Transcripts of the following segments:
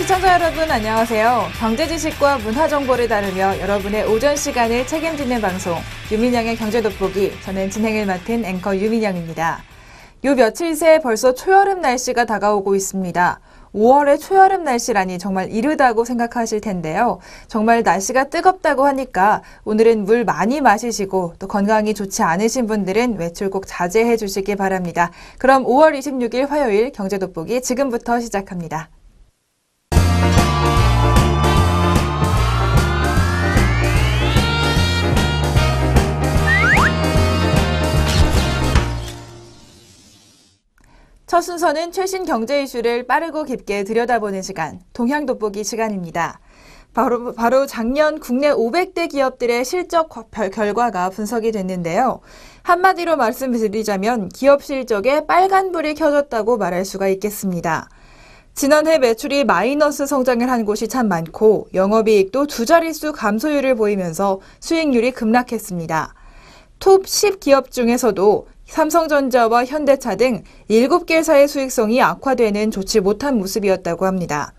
시청자 여러분 안녕하세요. 경제 지식과 문화 정보를 다루며 여러분의 오전 시간을 책임지는 방송 유민영의 경제 돋보기. 저는 진행을 맡은 앵커 유민영입니다. 요 며칠 새 벌써 초여름 날씨가 다가오고 있습니다. 5월의 초여름 날씨라니 정말 이르다고 생각하실 텐데요. 정말 날씨가 뜨겁다고 하니까 오늘은 물 많이 마시시고 또 건강이 좋지 않으신 분들은 외출 꼭 자제해 주시기 바랍니다. 그럼 5월 26일 화요일 경제 돋보기 지금부터 시작합니다. 첫 순서는 최신 경제 이슈를 빠르고 깊게 들여다보는 시간, 동향 돋보기 시간입니다. 바로 작년 국내 500대 기업들의 실적 결과가 분석이 됐는데요. 한마디로 말씀드리자면 기업 실적에 빨간불이 켜졌다고 말할 수가 있겠습니다. 지난해 매출이 마이너스 성장을 한 곳이 참 많고 영업이익도 두 자릿수 감소율을 보이면서 수익률이 급락했습니다. 톱 10 기업 중에서도 삼성전자와 현대차 등 7개사의 수익성이 악화되는 좋지 못한 모습이었다고 합니다.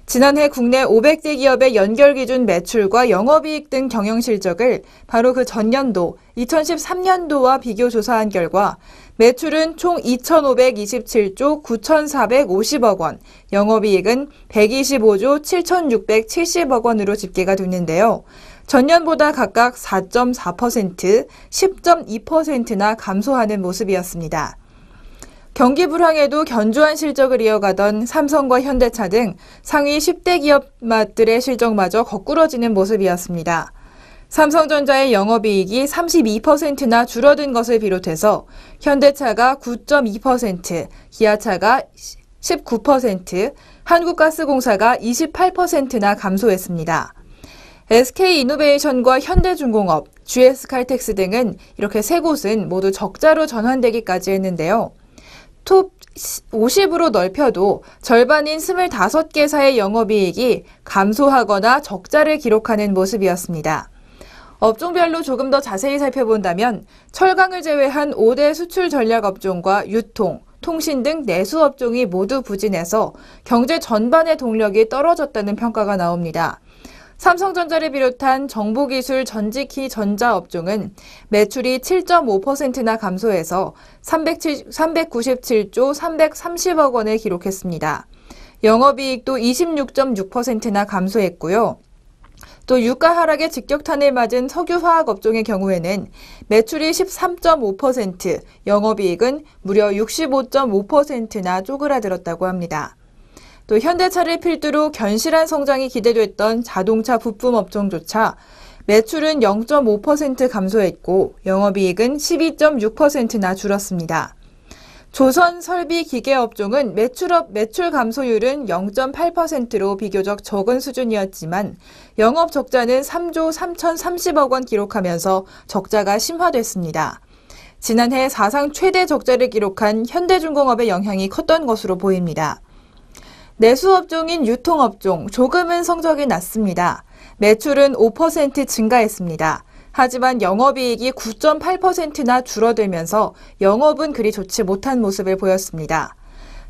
지난해 국내 500대 기업의 연결 기준 매출과 영업이익 등 경영 실적을 바로 그 전년도 2013년도와 비교 조사한 결과 매출은 총 2,527조 9,450억 원, 영업이익은 125조 7,670억 원으로 집계가 됐는데요. 전년보다 각각 4.4%, 10.2%나 감소하는 모습이었습니다. 경기 불황에도 견조한 실적을 이어가던 삼성과 현대차 등 상위 10대 기업들의 실적마저 거꾸러지는 모습이었습니다. 삼성전자의 영업이익이 32%나 줄어든 것을 비롯해서 현대차가 9.2%, 기아차가 19%, 한국가스공사가 28%나 감소했습니다. SK이노베이션과 현대중공업, GS칼텍스 등은 이렇게 세 곳은 모두 적자로 전환되기까지 했는데요. 톱 50으로 넓혀도 절반인 25개사의 영업이익이 감소하거나 적자를 기록하는 모습이었습니다. 업종별로 조금 더 자세히 살펴본다면 철강을 제외한 5대 수출 전략 업종과 유통, 통신 등 내수 업종이 모두 부진해서 경제 전반의 동력이 떨어졌다는 평가가 나옵니다. 삼성전자를 비롯한 정보기술 전지키 전자업종은 매출이 7.5%나 감소해서 397조 330억 원을 기록했습니다. 영업이익도 26.6%나 감소했고요. 또 유가 하락에 직격탄을 맞은 석유화학 업종의 경우에는 매출이 13.5%, 영업이익은 무려 65.5%나 쪼그라들었다고 합니다. 또 현대차를 필두로 견실한 성장이 기대됐던 자동차 부품 업종조차 매출은 0.5% 감소했고 영업이익은 12.6%나 줄었습니다. 조선 설비 기계 업종은 매출 감소율은 0.8%로 비교적 적은 수준이었지만 영업 적자는 3조 3,030억 원 기록하면서 적자가 심화됐습니다. 지난해 사상 최대 적자를 기록한 현대중공업의 영향이 컸던 것으로 보입니다. 내수업종인 유통업종, 조금은 성적이 낮습니다. 매출은 5% 증가했습니다. 하지만 영업이익이 9.8%나 줄어들면서 영업은 그리 좋지 못한 모습을 보였습니다.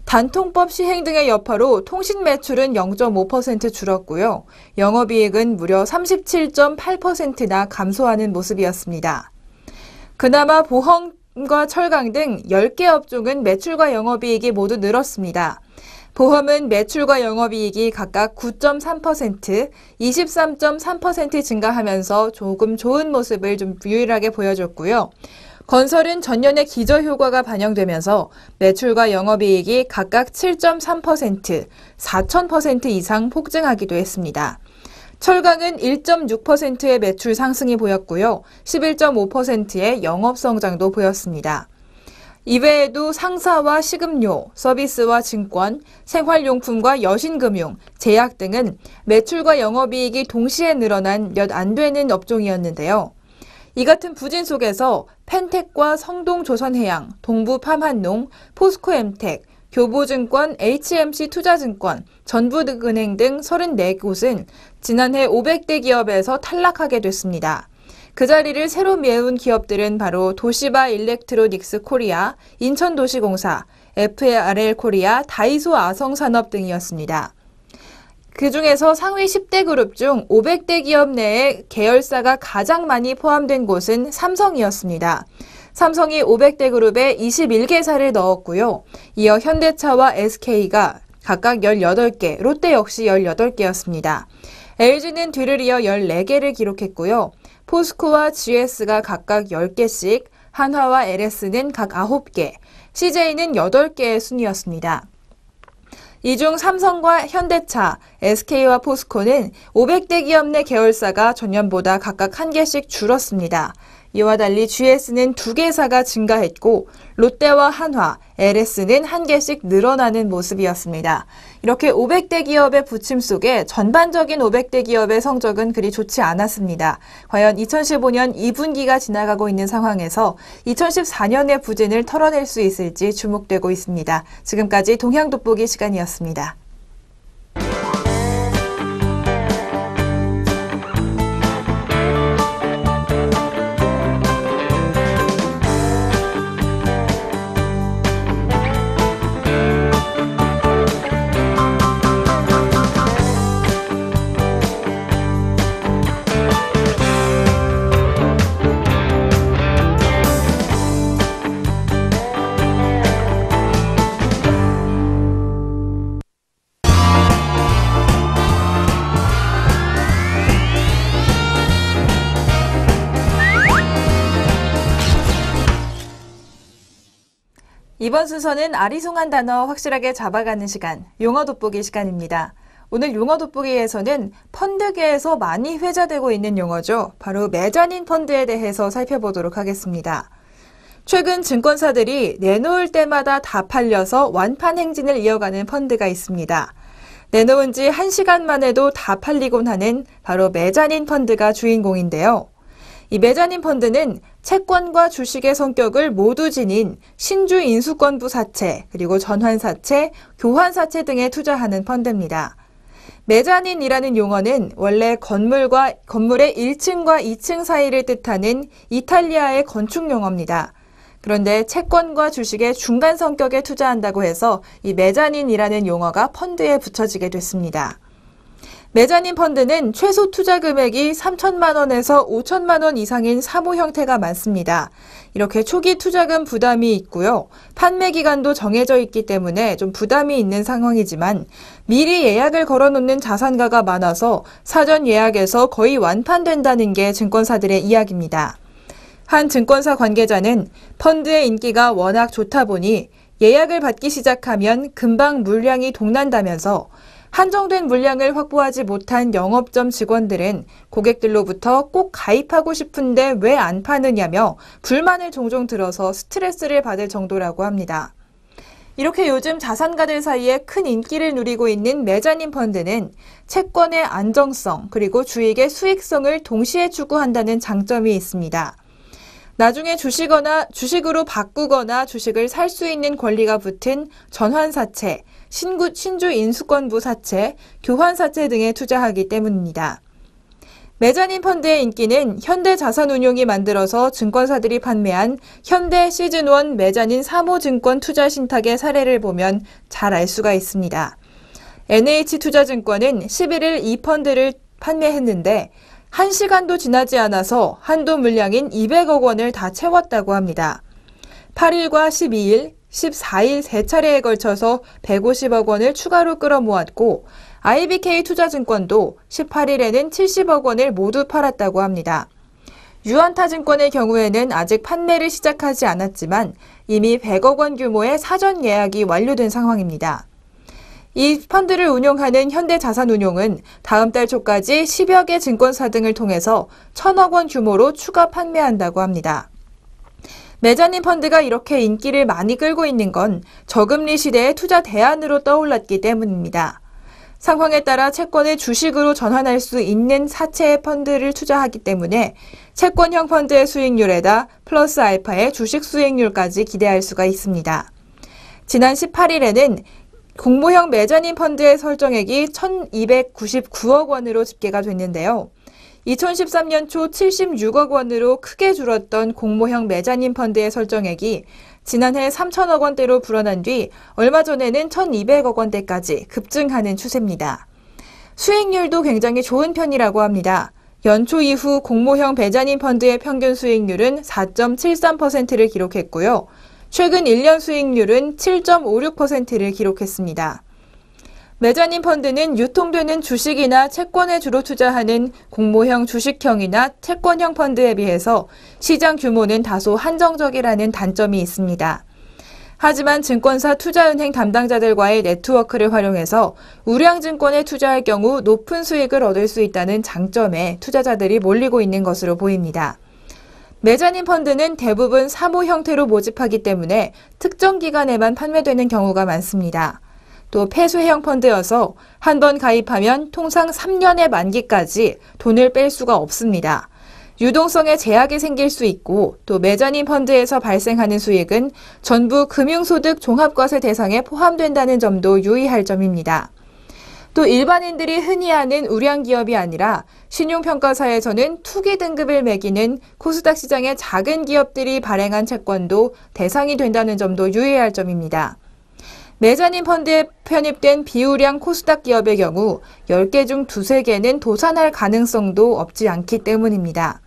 단통법 시행 등의 여파로 통신 매출은 0.5% 줄었고요. 영업이익은 무려 37.8%나 감소하는 모습이었습니다. 그나마 보험과 철강 등 10개 업종은 매출과 영업이익이 모두 늘었습니다. 보험은 매출과 영업이익이 각각 9.3%, 23.3% 증가하면서 조금 좋은 모습을 좀 유일하게 보여줬고요. 건설은 전년의 기저효과가 반영되면서 매출과 영업이익이 각각 7.3%, 4,000% 이상 폭증하기도 했습니다. 철강은 1.6%의 매출 상승이 보였고요. 11.5%의 영업 성장도 보였습니다. 이외에도 상사와 식음료, 서비스와 증권, 생활용품과 여신금융, 제약 등은 매출과 영업이익이 동시에 늘어난 몇 안 되는 업종이었는데요. 이 같은 부진 속에서 펜텍과 성동조선해양, 동부팜한농, 포스코엠텍, 교보증권, HMC투자증권, 전북은행 등 34곳은 지난해 500대 기업에서 탈락하게 됐습니다. 그 자리를 새로 메운 기업들은 바로 도시바 일렉트로닉스 코리아, 인천도시공사, FRL 코리아, 다이소 아성산업 등이었습니다. 그중에서 상위 10대 그룹 중 500대 기업 내에 계열사가 가장 많이 포함된 곳은 삼성이었습니다. 삼성이 500대 그룹에 21개사를 넣었고요. 이어 현대차와 SK가 각각 18개, 롯데 역시 18개였습니다. LG는 뒤를 이어 14개를 기록했고요. 포스코와 GS가 각각 10개씩, 한화와 LS는 각 9개, CJ는 8개의 순이었습니다. 이 중 삼성과 현대차, SK와 포스코는 500대 기업 내 계열사가 전년보다 각각 1개씩 줄었습니다. 이와 달리 GS는 2개사가 증가했고 롯데와 한화, LS는 1개씩 늘어나는 모습이었습니다. 이렇게 500대 기업의 부침 속에 전반적인 500대 기업의 성적은 그리 좋지 않았습니다. 과연 2015년 2분기가 지나가고 있는 상황에서 2014년의 부진을 털어낼 수 있을지 주목되고 있습니다. 지금까지 동향돋보기 시간이었습니다. 이번 순서는 아리송한 단어 확실하게 잡아가는 시간, 용어 돋보기 시간입니다. 오늘 용어 돋보기에서는 펀드계에서 많이 회자되고 있는 용어죠. 바로 메자닌 펀드에 대해서 살펴보도록 하겠습니다. 최근 증권사들이 내놓을 때마다 다 팔려서 완판 행진을 이어가는 펀드가 있습니다. 내놓은 지 1시간 만에도 다 팔리곤 하는 바로 메자닌 펀드가 주인공인데요. 이 메자닌 펀드는 채권과 주식의 성격을 모두 지닌 신주 인수권부 사채, 그리고 전환사채, 교환사채 등에 투자하는 펀드입니다. 메자닌이라는 용어는 원래 건물의 1층과 2층 사이를 뜻하는 이탈리아의 건축 용어입니다. 그런데 채권과 주식의 중간 성격에 투자한다고 해서 이 메자닌이라는 용어가 펀드에 붙여지게 됐습니다. 메자닌 펀드는 최소 투자 금액이 3천만 원에서 5천만 원 이상인 사모 형태가 많습니다. 이렇게 초기 투자금 부담이 있고요. 판매 기간도 정해져 있기 때문에 좀 부담이 있는 상황이지만 미리 예약을 걸어놓는 자산가가 많아서 사전 예약에서 거의 완판된다는 게 증권사들의 이야기입니다. 한 증권사 관계자는 펀드의 인기가 워낙 좋다 보니 예약을 받기 시작하면 금방 물량이 동난다면서 한정된 물량을 확보하지 못한 영업점 직원들은 고객들로부터 꼭 가입하고 싶은데 왜 안 파느냐며 불만을 종종 들어서 스트레스를 받을 정도라고 합니다. 이렇게 요즘 자산가들 사이에 큰 인기를 누리고 있는 메자닌 펀드는 채권의 안정성 그리고 주식의 수익성을 동시에 추구한다는 장점이 있습니다. 나중에 주식으로 바꾸거나 주식을 살 수 있는 권리가 붙은 전환사채, 신주 인수권부 사채, 교환사채 등에 투자하기 때문입니다. 메자닌 펀드의 인기는 현대자산운용이 만들어서 증권사들이 판매한 현대 시즌1 메자닌 사모증권 투자신탁의 사례를 보면 잘 알 수가 있습니다. NH투자증권은 11일 이 펀드를 판매했는데 1시간도 지나지 않아서 한도 물량인 200억 원을 다 채웠다고 합니다. 8일과 12일, 14일 3차례에 걸쳐서 150억 원을 추가로 끌어모았고 IBK 투자증권도 18일에는 70억 원을 모두 팔았다고 합니다. 유한타증권의 경우에는 아직 판매를 시작하지 않았지만 이미 100억 원 규모의 사전 예약이 완료된 상황입니다. 이 펀드를 운용하는 현대자산운용은 다음 달 초까지 10여 개 증권사 등을 통해서 1,000억 원 규모로 추가 판매한다고 합니다. 메자닌 펀드가 이렇게 인기를 많이 끌고 있는 건 저금리 시대의 투자 대안으로 떠올랐기 때문입니다. 상황에 따라 채권을 주식으로 전환할 수 있는 사채의 펀드를 투자하기 때문에 채권형 펀드의 수익률에다 플러스 알파의 주식 수익률까지 기대할 수가 있습니다. 지난 18일에는 공모형 메자닌 펀드의 설정액이 1,299억 원으로 집계가 됐는데요. 2013년 초 76억 원으로 크게 줄었던 공모형 메자닌 펀드의 설정액이 지난해 3천억 원대로 불어난 뒤 얼마 전에는 1,200억 원대까지 급증하는 추세입니다. 수익률도 굉장히 좋은 편이라고 합니다. 연초 이후 공모형 배자님 펀드의 평균 수익률은 4.73%를 기록했고요. 최근 1년 수익률은 7.56%를 기록했습니다. 매자님 펀드는 유통되는 주식이나 채권에 주로 투자하는 공모형 주식형이나 채권형 펀드에 비해서 시장 규모는 다소 한정적이라는 단점이 있습니다. 하지만 증권사 투자은행 담당자들과의 네트워크를 활용해서 우량증권에 투자할 경우 높은 수익을 얻을 수 있다는 장점에 투자자들이 몰리고 있는 것으로 보입니다. 매자님 펀드는 대부분 사모 형태로 모집하기 때문에 특정 기간에만 판매되는 경우가 많습니다. 또 폐쇄형 펀드여서 한 번 가입하면 통상 3년의 만기까지 돈을 뺄 수가 없습니다. 유동성에 제약이 생길 수 있고 또 매자님 펀드에서 발생하는 수익은 전부 금융소득 종합과세 대상에 포함된다는 점도 유의할 점입니다. 또 일반인들이 흔히 아는 우량기업이 아니라 신용평가사에서는 투기 등급을 매기는 코스닥 시장의 작은 기업들이 발행한 채권도 대상이 된다는 점도 유의할 점입니다. 매자님 펀드에 편입된 비우량 코스닥 기업의 경우 10개 중 2~3개는 도산할 가능성도 없지 않기 때문입니다.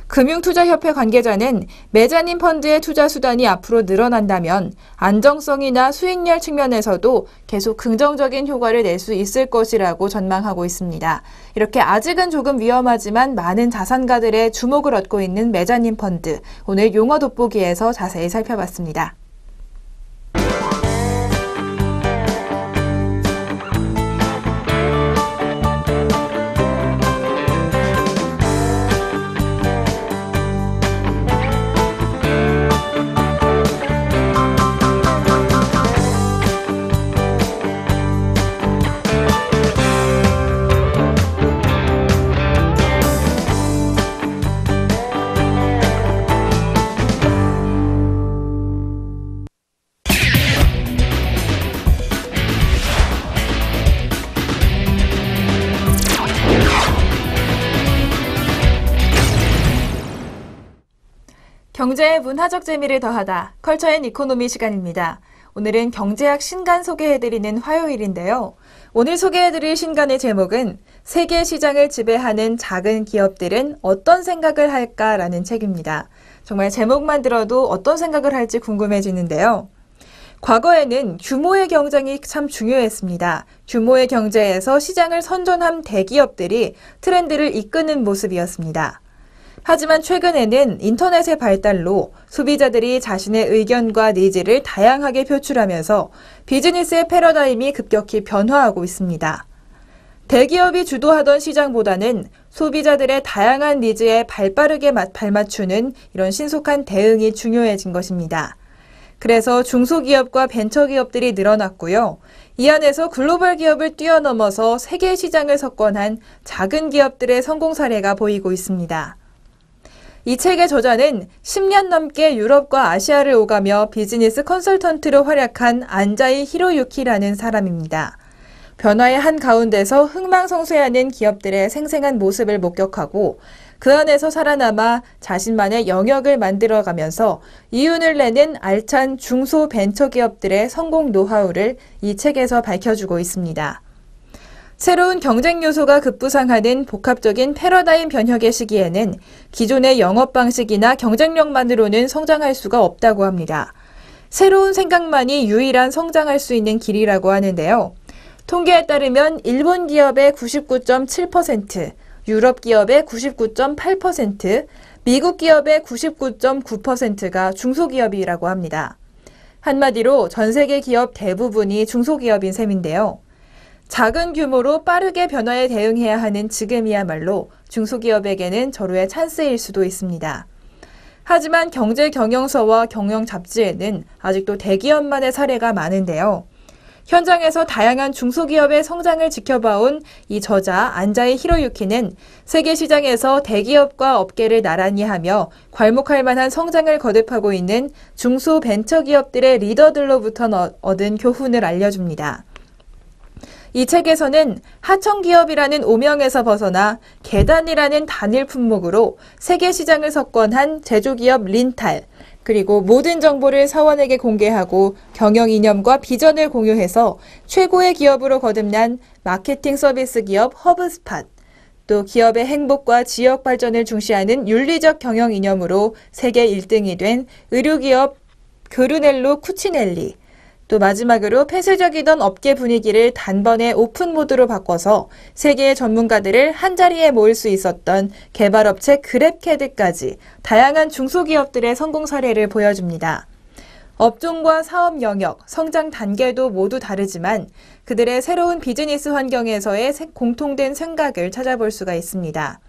금융투자협회 관계자는 매자님 펀드의 투자 수단이 앞으로 늘어난다면 안정성이나 수익률 측면에서도 계속 긍정적인 효과를 낼 수 있을 것이라고 전망하고 있습니다. 이렇게 아직은 조금 위험하지만 많은 자산가들의 주목을 얻고 있는 매자님 펀드, 오늘 용어 돋보기에서 자세히 살펴봤습니다. 경제의 문화적 재미를 더하다. 컬처 앤 이코노미 시간입니다. 오늘은 경제학 신간 소개해드리는 화요일인데요. 오늘 소개해드릴 신간의 제목은 세계 시장을 지배하는 작은 기업들은 어떤 생각을 할까라는 책입니다. 정말 제목만 들어도 어떤 생각을 할지 궁금해지는데요. 과거에는 규모의 경쟁이 참 중요했습니다. 규모의 경제에서 시장을 선전한 대기업들이 트렌드를 이끄는 모습이었습니다. 하지만 최근에는 인터넷의 발달로 소비자들이 자신의 의견과 니즈를 다양하게 표출하면서 비즈니스의 패러다임이 급격히 변화하고 있습니다. 대기업이 주도하던 시장보다는 소비자들의 다양한 니즈에 발빠르게 발맞추는 이런 신속한 대응이 중요해진 것입니다. 그래서 중소기업과 벤처기업들이 늘어났고요. 이 안에서 글로벌 기업을 뛰어넘어서 세계 시장을 석권한 작은 기업들의 성공 사례가 보이고 있습니다. 이 책의 저자는 10년 넘게 유럽과 아시아를 오가며 비즈니스 컨설턴트로 활약한 안자이 히로유키라는 사람입니다. 변화의 한가운데서 흥망성쇠하는 기업들의 생생한 모습을 목격하고 그 안에서 살아남아 자신만의 영역을 만들어가면서 이윤을 내는 알찬 중소 벤처기업들의 성공 노하우를 이 책에서 밝혀주고 있습니다. 새로운 경쟁 요소가 급부상하는 복합적인 패러다임 변혁의 시기에는 기존의 영업 방식이나 경쟁력만으로는 성장할 수가 없다고 합니다. 새로운 생각만이 유일한 성장할 수 있는 길이라고 하는데요. 통계에 따르면 일본 기업의 99.7%, 유럽 기업의 99.8%, 미국 기업의 99.9%가 중소기업이라고 합니다. 한마디로 전 세계 기업 대부분이 중소기업인 셈인데요. 작은 규모로 빠르게 변화에 대응해야 하는 지금이야말로 중소기업에게는 절호의 찬스일 수도 있습니다. 하지만 경제 경영서와 경영 잡지에는 아직도 대기업만의 사례가 많은데요. 현장에서 다양한 중소기업의 성장을 지켜봐온 이 저자 안자이 히로유키는 세계 시장에서 대기업과 업계를 나란히 하며 괄목할 만한 성장을 거듭하고 있는 중소벤처기업들의 리더들로부터 얻은 교훈을 알려줍니다. 이 책에서는 하청기업이라는 오명에서 벗어나 계단이라는 단일 품목으로 세계 시장을 석권한 제조기업 린탈, 그리고 모든 정보를 사원에게 공개하고 경영 이념과 비전을 공유해서 최고의 기업으로 거듭난 마케팅 서비스 기업 허브스팟, 또 기업의 행복과 지역 발전을 중시하는 윤리적 경영 이념으로 세계 1등이 된 의류기업 그루넬로 쿠치넬리, 또 마지막으로 폐쇄적이던 업계 분위기를 단번에 오픈 모드로 바꿔서 세계의 전문가들을 한자리에 모을 수 있었던 개발업체 그랩캐드까지 다양한 중소기업들의 성공 사례를 보여줍니다. 업종과 사업 영역, 성장 단계도 모두 다르지만 그들의 새로운 비즈니스 환경에서의 공통된 생각을 찾아볼 수가 있습니다.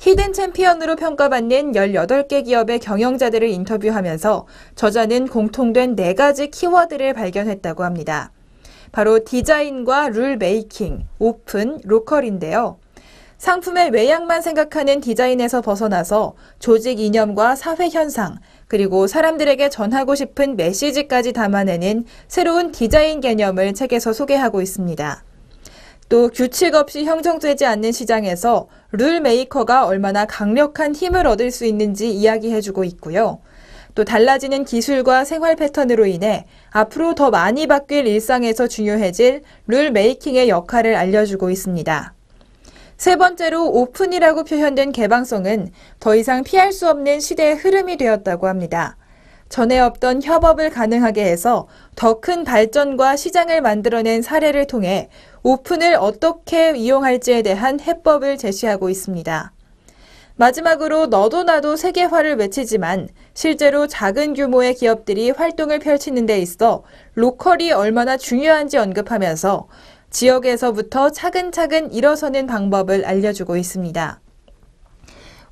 히든 챔피언으로 평가받는 18개 기업의 경영자들을 인터뷰하면서 저자는 공통된 4가지 키워드를 발견했다고 합니다. 바로 디자인과 룰 메이킹, 오픈, 로컬인데요. 상품의 외양만 생각하는 디자인에서 벗어나서 조직 이념과 사회 현상, 그리고 사람들에게 전하고 싶은 메시지까지 담아내는 새로운 디자인 개념을 책에서 소개하고 있습니다. 또 규칙 없이 형성되지 않는 시장에서 룰 메이커가 얼마나 강력한 힘을 얻을 수 있는지 이야기해주고 있고요. 또 달라지는 기술과 생활 패턴으로 인해 앞으로 더 많이 바뀔 일상에서 중요해질 룰 메이킹의 역할을 알려주고 있습니다. 세 번째로 오픈이라고 표현된 개방성은 더 이상 피할 수 없는 시대의 흐름이 되었다고 합니다. 전에 없던 협업을 가능하게 해서 더 큰 발전과 시장을 만들어낸 사례를 통해 오픈을 어떻게 이용할지에 대한 해법을 제시하고 있습니다. 마지막으로 너도 나도 세계화를 외치지만 실제로 작은 규모의 기업들이 활동을 펼치는 데 있어 로컬이 얼마나 중요한지 언급하면서 지역에서부터 차근차근 일어서는 방법을 알려주고 있습니다.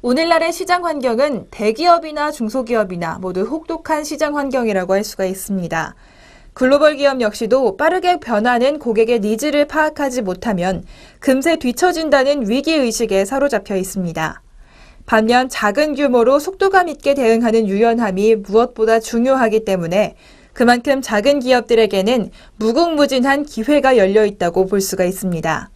오늘날의 시장 환경은 대기업이나 중소기업이나 모두 혹독한 시장 환경이라고 할 수가 있습니다. 글로벌 기업 역시도 빠르게 변하는 고객의 니즈를 파악하지 못하면 금세 뒤처진다는 위기의식에 사로잡혀 있습니다. 반면 작은 규모로 속도감 있게 대응하는 유연함이 무엇보다 중요하기 때문에 그만큼 작은 기업들에게는 무궁무진한 기회가 열려 있다고 볼 수가 있습니다.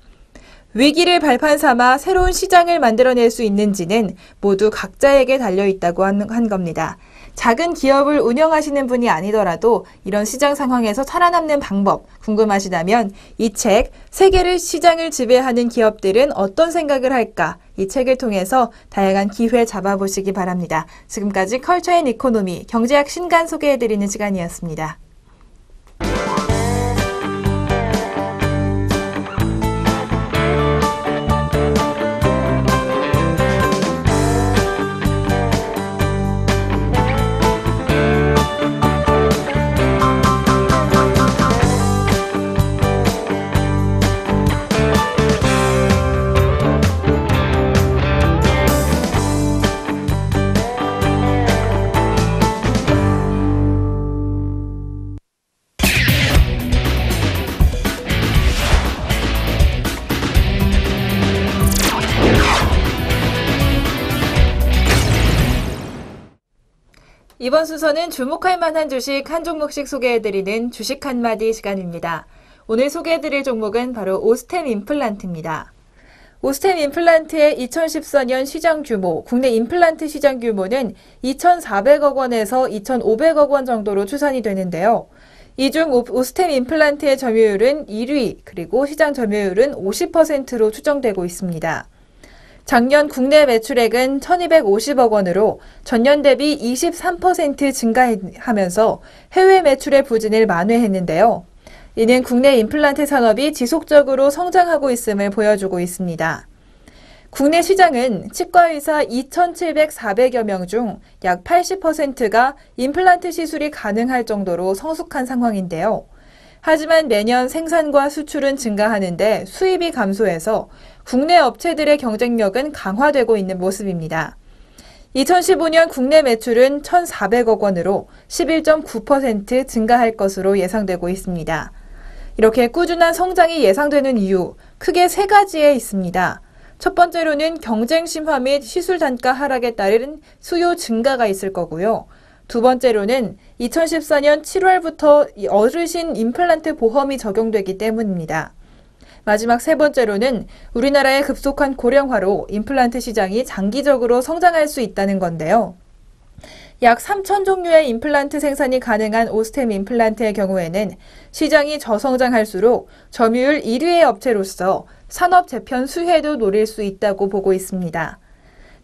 위기를 발판 삼아 새로운 시장을 만들어낼 수 있는지는 모두 각자에게 달려있다고 한 겁니다. 작은 기업을 운영하시는 분이 아니더라도 이런 시장 상황에서 살아남는 방법 궁금하시다면 이 책, 세계를 시장을 지배하는 기업들은 어떤 생각을 할까? 이 책을 통해서 다양한 기회 잡아보시기 바랍니다. 지금까지 컬처 앤 이코노미, 경제학 신간 소개해드리는 시간이었습니다. 이번 순서는 주목할 만한 주식 한 종목씩 소개해드리는 주식 한마디 시간입니다. 오늘 소개해드릴 종목은 바로 오스템 임플란트입니다. 오스템 임플란트의 2014년 시장 규모, 국내 임플란트 시장 규모는 2,400억 원에서 2,500억 원 정도로 추산이 되는데요. 이 중 오스템 임플란트의 점유율은 1위, 그리고 시장 점유율은 50%로 추정되고 있습니다. 작년 국내 매출액은 1,250억 원으로 전년 대비 23% 증가하면서 해외 매출의 부진을 만회했는데요. 이는 국내 임플란트 산업이 지속적으로 성장하고 있음을 보여주고 있습니다. 국내 시장은 치과의사 2,700여 명 중 약 80%가 임플란트 시술이 가능할 정도로 성숙한 상황인데요. 하지만 매년 생산과 수출은 증가하는데 수입이 감소해서 국내 업체들의 경쟁력은 강화되고 있는 모습입니다. 2015년 국내 매출은 1,400억 원으로 11.9% 증가할 것으로 예상되고 있습니다. 이렇게 꾸준한 성장이 예상되는 이유, 크게 3가지에 있습니다. 첫 번째로는 경쟁 심화 및 시술 단가 하락에 따른 수요 증가가 있을 거고요. 두 번째로는 2014년 7월부터 어르신 임플란트 보험이 적용되기 때문입니다. 마지막 세 번째로는 우리나라의 급속한 고령화로 임플란트 시장이 장기적으로 성장할 수 있다는 건데요. 약 3천 종류의 임플란트 생산이 가능한 오스템 임플란트의 경우에는 시장이 저성장할수록 점유율 1위의 업체로서 산업 재편 수혜도 노릴 수 있다고 보고 있습니다.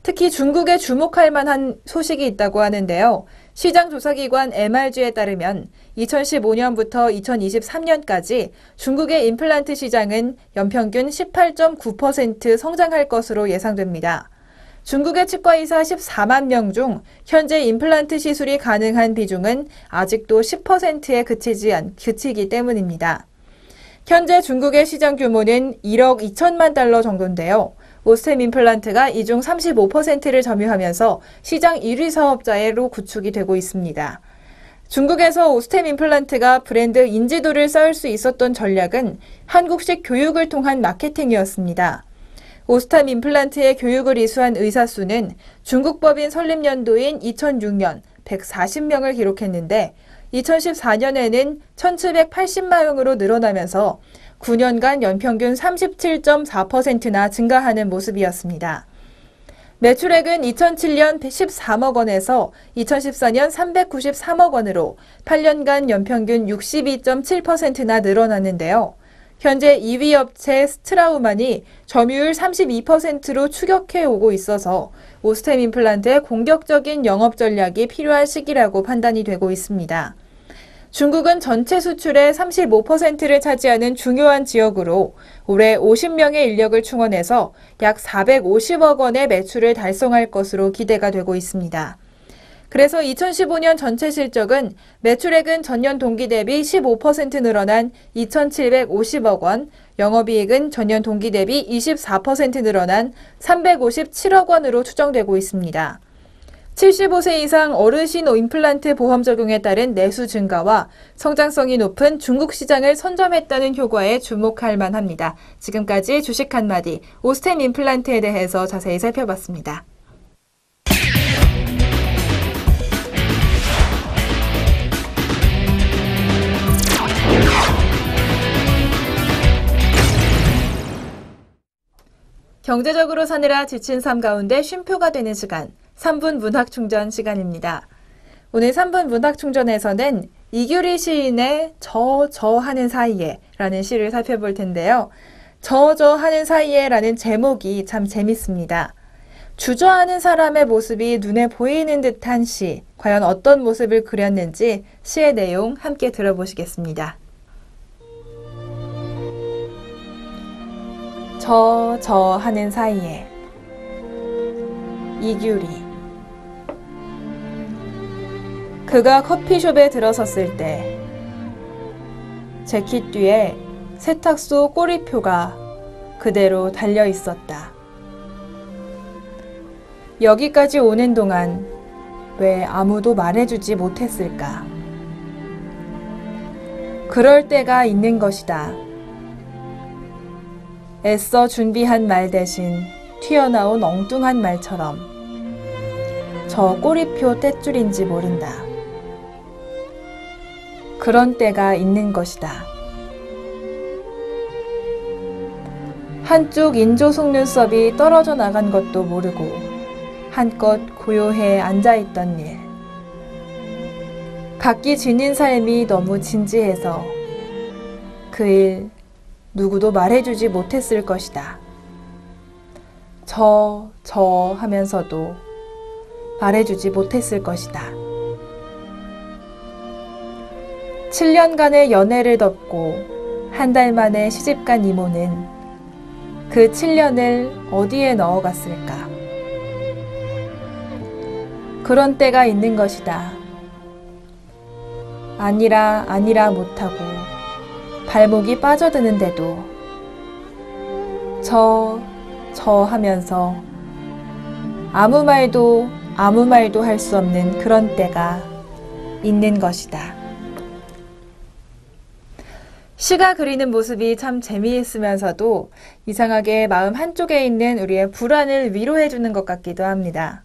특히 중국에 주목할 만한 소식이 있다고 하는데요. 시장조사기관 MRG에 따르면 2015년부터 2023년까지 중국의 임플란트 시장은 연평균 18.9% 성장할 것으로 예상됩니다. 중국의 치과의사 14만 명 중 현재 임플란트 시술이 가능한 비중은 아직도 10%에 그치기 때문입니다. 현재 중국의 시장 규모는 1억 2천만 달러 정도인데요. 오스템 임플란트가 이 중 35%를 점유하면서 시장 1위 사업자로 구축이 되고 있습니다. 중국에서 오스템 임플란트가 브랜드 인지도를 쌓을 수 있었던 전략은 한국식 교육을 통한 마케팅이었습니다. 오스템 임플란트의 교육을 이수한 의사 수는 중국 법인 설립연도인 2006년 140명을 기록했는데 2014년에는 1,780만 명으로 늘어나면서 9년간 연평균 37.4%나 증가하는 모습이었습니다. 매출액은 2007년 13억 원에서 2014년 393억 원으로 8년간 연평균 62.7%나 늘어났는데요. 현재 2위 업체 스트라우만이 점유율 32%로 추격해 오고 있어서 오스템 임플란트의 공격적인 영업 전략이 필요한 시기라고 판단이 되고 있습니다. 중국은 전체 수출의 35%를 차지하는 중요한 지역으로 올해 50명의 인력을 충원해서 약 450억 원의 매출을 달성할 것으로 기대가 되고 있습니다. 그래서 2015년 전체 실적은 매출액은 전년 동기 대비 15% 늘어난 2,750억 원, 영업이익은 전년 동기 대비 24% 늘어난 357억 원으로 추정되고 있습니다. 75세 이상 어르신 임플란트 보험 적용에 따른 내수 증가와 성장성이 높은 중국 시장을 선점했다는 효과에 주목할 만합니다. 지금까지 주식 한마디 오스템 임플란트에 대해서 자세히 살펴봤습니다. 경제적으로 사느라 지친 삶 가운데 쉼표가 되는 시간, 3분 문학충전 시간입니다. 오늘 3분 문학충전에서는 이규리 시인의 저 하는 사이에 라는 시를 살펴볼 텐데요. 저 하는 사이에 라는 제목이 참 재밌습니다. 주저하는 사람의 모습이 눈에 보이는 듯한 시, 과연 어떤 모습을 그렸는지 시의 내용 함께 들어보시겠습니다. 저 하는 사이에 이규리. 그가 커피숍에 들어섰을 때 재킷 뒤에 세탁소 꼬리표가 그대로 달려 있었다. 여기까지 오는 동안 왜 아무도 말해주지 못했을까? 그럴 때가 있는 것이다. 애써 준비한 말 대신 튀어나온 엉뚱한 말처럼 저 꼬리표 떼줄인지 모른다. 그런 때가 있는 것이다. 한쪽 인조 속눈썹이 떨어져 나간 것도 모르고 한껏 고요해 앉아있던 일. 각기 지닌 삶이 너무 진지해서 그 일 누구도 말해주지 못했을 것이다. 저 하면서도 말해주지 못했을 것이다. 7년간의 연애를 덮고 한 달 만에 시집간 이모는 그 7년을 어디에 넣어갔을까? 그런 때가 있는 것이다. 아니라 못하고 발목이 빠져드는데도 저 하면서 아무 말도 할 수 없는 그런 때가 있는 것이다. 시가 그리는 모습이 참 재미있으면서도 이상하게 마음 한쪽에 있는 우리의 불안을 위로해주는 것 같기도 합니다.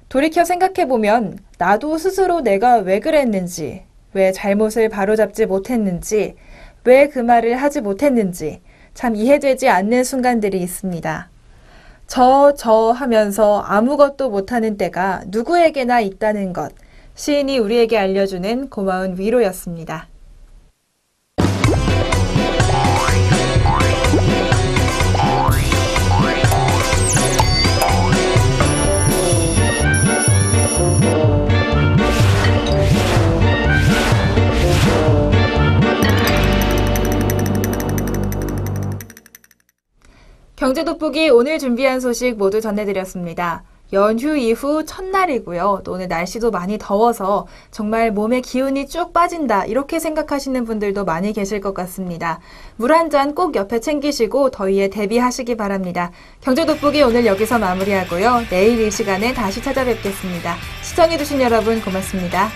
돌이켜 생각해보면 나도 스스로 내가 왜 그랬는지, 왜 잘못을 바로잡지 못했는지, 왜 그 말을 하지 못했는지 참 이해되지 않는 순간들이 있습니다. 저 하면서 아무것도 못하는 때가 누구에게나 있다는 것. 시인이 우리에게 알려주는 고마운 위로였습니다. 경제 돋보기 오늘 준비한 소식 모두 전해드렸습니다. 연휴 이후 첫날이고요. 또 오늘 날씨도 많이 더워서 정말 몸에 기운이 쭉 빠진다 이렇게 생각하시는 분들도 많이 계실 것 같습니다. 물 한 잔 꼭 옆에 챙기시고 더위에 대비하시기 바랍니다. 경제 돋보기 오늘 여기서 마무리하고요. 내일 이 시간에 다시 찾아뵙겠습니다. 시청해주신 여러분 고맙습니다.